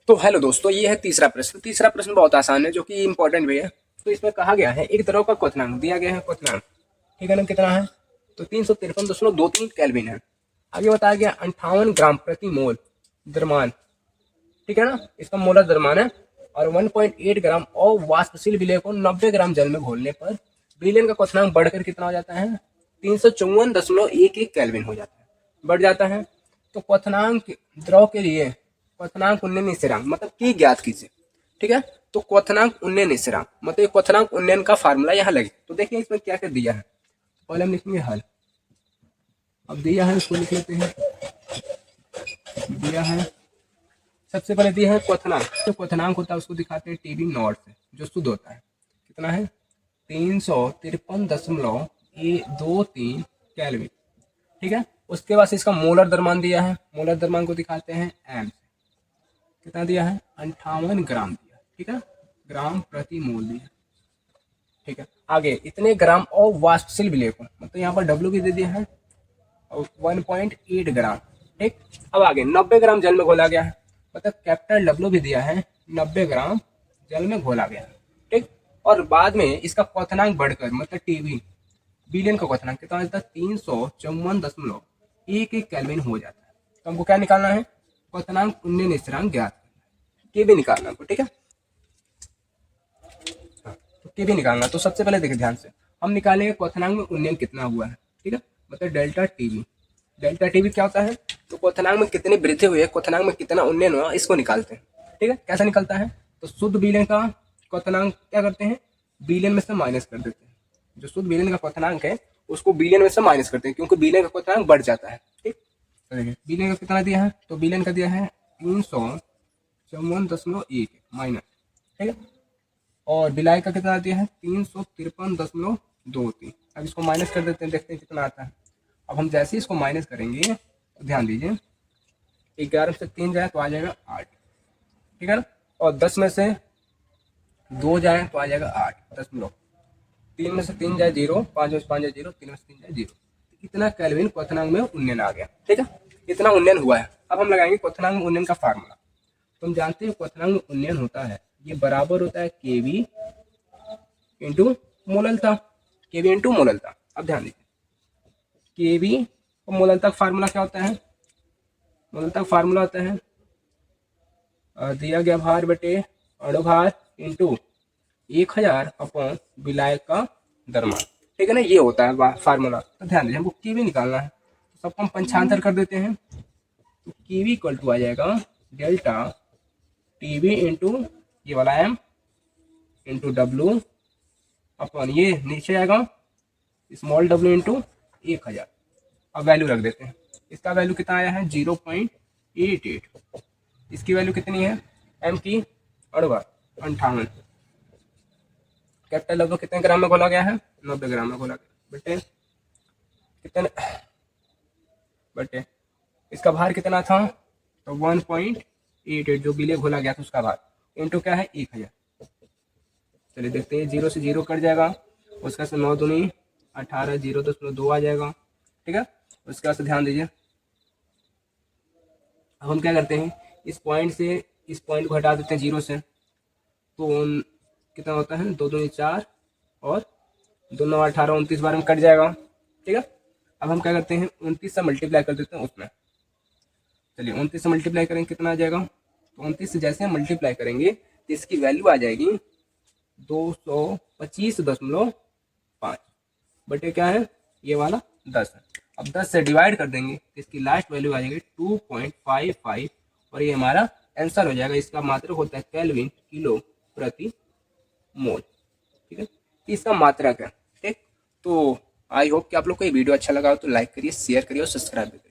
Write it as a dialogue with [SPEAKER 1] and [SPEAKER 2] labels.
[SPEAKER 1] तो हेलो दोस्तों, ये है तीसरा प्रश्न। तीसरा प्रश्न बहुत आसान है, जो कि इंपॉर्टेंट भी है। तो इसमें कहा गया है, एक द्रव का क्वथनांक दिया गया है। क्वथनांक ठीक है ना, कितना है? तो 353.23 केल्विन है। आगे बताया गया 58 ग्राम प्रति मोल द्रव्यमान, ठीक है ना, इसका मोलर द्रव्यमान है। और 1.8 ग्राम और वाष्पशील विलेय को 90 ग्राम जल में घोलने पर विलयन का क्वथनांक बढ़कर कितना हो जाता है? 354.11 केल्विन हो जाता है, बढ़ जाता है। तो क्वथनांक द्रव के लिए क्वथनांक उन्नयन स्थिरांक मतलब की ज्ञात कीजिए, ठीक है। तो क्वथनांक उन्नयन स्थिरांक मतलब क्वथनांक उन्नयन का फार्मूला यहाँ लगे। तो देखिए इसमें क्या क्या दिया है। पहले हम लिखेंगे हल। अब दिया है, इसको लिख लेते हैं। दिया है, सबसे पहले दिया है क्वथनांक। जो क्वथनांक होता है उसको दिखाते हैं टीबी नॉट से, जो शुद्ध होता है। कितना है? 353.23 केल्विन, ठीक है। उसके बाद इसका मोलर द्रव्यमान दिया है। मोलर द्रव्यमान को दिखाते हैं एम से। कितना दिया है? 58 ग्राम दिया, ठीक है, ग्राम प्रति मोल दिया, ठीक है। आगे इतने ग्राम और वाष्पशील विलेय को मतलब यहाँ पर डब्ल्यू भी दे दिया है, और 1.8 ग्राम, ठीक। अब आगे 90 ग्राम जल में घोला गया है, मतलब कैपिटल डब्ल्यू भी दिया है, 90 ग्राम जल में घोला गया है, ठीक। और बाद में इसका क्वथनांक बढ़कर मतलब टीवी बिलियन का क्वथनांक कितना होता है? 354.11 केल्विन हो जाता है। तो हमको क्या निकालना है? क्वथनांक उन्नयन स्थिरांक ज्ञात के भी निकालना हमको, ठीक है। हाँ, तो के भी निकालना। तो सबसे पहले देखिए ध्यान से, हम निकालेंगे क्वथनांक में उन्नयन कितना हुआ है, ठीक है, मतलब डेल्टा टीवी। डेल्टा टीवी क्या होता है? तो क्वथनांक में कितनी वृद्धि हुई है, क्वथनांक में कितना उन्नयन हुआ, इसको निकालते हैं, ठीक है। कैसा निकलता है? तो शुद्ध विलयन का क्वथनांक क्या करते हैं? विलयन में से माइनस कर देते हैं। जो शुद्ध विलयन का क्वथनांक है उसको विलयन में से माइनस करते हैं, क्योंकि विलयन का क्वथनांक बढ़ जाता है, ठीक। तो देखिए विलयन का कितना दिया है, तो विलयन का दिया है 354.1 माइनस, ठीक है। और बिलाई का कितना दिया है? 353.23। अब इसको माइनस कर देते हैं, देखते हैं कितना आता है। अब हम जैसे ही इसको माइनस करेंगे तो ध्यान दीजिए, 11 से 3 जाए तो आ जाएगा 8, ठीक है ना। और 10 में से 2 जाए तो आ जाएगा 8 दशमलव। 3 में से 3 जाए 0, 5 में से 5 जाए 0, 3 में से 3 जाए 0। इतना केल्विन क्वथनांक में उन्नयन आ गया, ठीक है। इतना उन्नयन हुआ है। अब हम लगाएंगे क्वथनांक में उन्नयन का फार्मूला। तो हम जानते हैं क्वथनांक में उन्नयन होता है, ये बराबर होता है केवी इंटू मोललता। केवी इंटू मोललता। अब ध्यान दीजिए, केवी और मोललता का फार्मूला क्या होता है? मोललता का फार्मूला होता है दिया गया भार बटे अणुभार इंटू 1000 अपॉन विलायक का द्रव्यमान, ठीक है ना, ये होता है फार्मूला। तो ध्यान दीजिए, हमको केवी निकालना है। तो सबको हम पंचांतर कर देते हैं। तो केवी इक्वल टू आ जाएगा डेल्टा टीवी इंटू ये वाला एम इंटू डब्ल्यू अपॉन ये नीचे आएगा स्मॉल डब्ल्यू इंटू 1000। अब वैल्यू रख देते हैं। इसका वैल्यू कितना आया है? 0.88। इसकी वैल्यू कितनी है? एम की अड़वा 58। कैपिटल लगभग कितने ग्राम में घोला गया है? 90 ग्राम में घोला गया। बटे कितने बटे इसका भार कितना था? तो 1.88 जो बिले घोला गया था उसका भार इंटू क्या है? 1000। चलिए देखते हैं, 0 से 0 कट जाएगा, उसका से 9 दूनी 18, 0.2 आ जाएगा, ठीक है। उसके बाद से ध्यान दीजिए, अब हम क्या करते हैं, इस पॉइंट से इस पॉइंट को हटा देते हैं 0 से। तो कितना होता है? 2 दूनी 4 और 2 9 18, 29 बार में कट जाएगा, ठीक है। अब हम क्या करते हैं, 29 से मल्टीप्लाई कर देते हैं उसमें। चलिए 29 से मल्टीप्लाई करेंगे, कितना आ जाएगा? तो 29 से जैसे हम मल्टीप्लाई करेंगे तो इसकी वैल्यू आ जाएगी 225.5 बटे क्या है? ये वाला 10 है। अब 10 से डिवाइड कर देंगे तो इसकी लास्ट वैल्यू आ जाएगी 2.55, और ये हमारा आंसर हो जाएगा। इसका मात्रक होता है केल्विन किलो प्रति मोल, ठीक है। इसका मात्रक है, ठीक। तो आई होप कि आप लोग को ये वीडियो अच्छा लगा हो तो लाइक करिए, शेयर करिए और सब्सक्राइब करिए।